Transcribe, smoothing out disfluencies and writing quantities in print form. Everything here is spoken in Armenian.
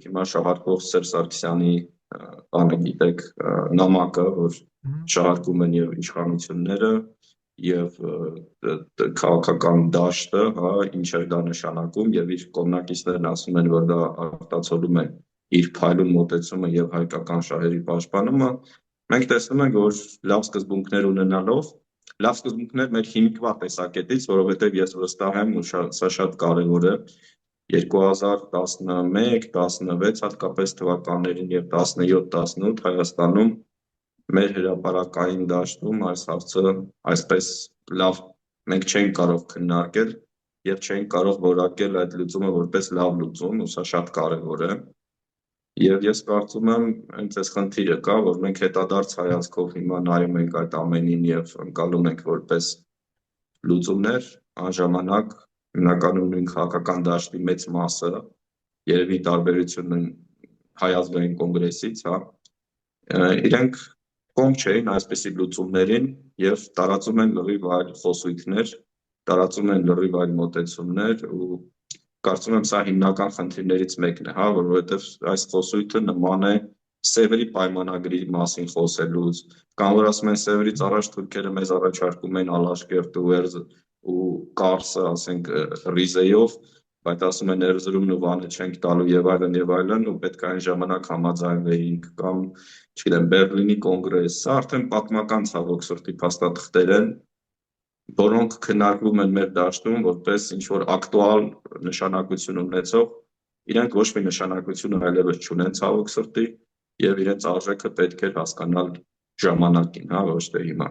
հիմա շահարկող Սերժ Սարգսյանի բանը գիտեք նամակը, որ շահարկում են եւ իշխանությունները եւ քաղաքական դաշտը, հա, ինչ է դա նշանակում եւ իր կողմնակիցներն ասում են, որ դա արտացոլում է իր փայլուն մոտեցումը եւ հայկական շահերի պաշտպանումը, մենք տեսնում ենք, որ լավ սկզբունքներ ունենալով, լավ սկզբունքներ մեր հիմիկվա տեսակետից, որովհետեւ ես վստահ եմ, ու սա շատ կարեւոր է, 2011, 16 հատկապես թվականներին եւ 17-18 Հայաստանում մեր հրապարակային դաշտում այս հարցը այսպես լավ մենք չենք կարող քննարկել եւ չենք կարող որակել այդ լուծումը որպես լավ լուծում, ու սա շատ կարեւոր է։ Եվ ես կարծում եմ, հենց այս խնդիրը կա, որ մենք հետադարձ հայացքով հիմա նայում ենք այդ ամենին եւ ընկալում ենք որպես լուծումներ, անժամանակ հիմնականում նույն քաղաքական դաշտի մեծ մասը, երևի տարբերությունն Հայ ազգային կոնգրեսից, հա, իրենք կողմ չէին այսպիսի լուծումներին եւ տարածում են լրիվ այլ խոսույթներ, տարածում են լրիվ այլ մոտեցումներ ու կարծում եմ սա հիմնական խնդիրներից մեկն է, հա, որովհետեւ այս խոսույթը նման է Սևերի պայմանագրի մասին խոսելուց, կամ որ ասում են Սևերից առաջ թուրքերը մեզ առաջարկում են Ալաշկերտը ու Կարսը, ասենք, Ռիզեյով, բայց ասում են Էրզրումն ու Վանը չենք տալու եւ այլն, ու պետք է այն ժամանակ համաձայնվեինք, կամ, չգիտեմ, Բերլինի կոնգրես, սա արդեն պատմական ցավոք սրտի փաստաթղթեր են, որոնք քննարկվում են մեր դաշտում որպես ինչ-որ ակտուալ նշանակություն ունեցող, իրենք ոչ մի նշանակություն այլևս չունեն ցավոք սրտի, եւ իրենց արժեքը պետք է հասկանալ ժամանակին, հա, ոչ թե հիմա։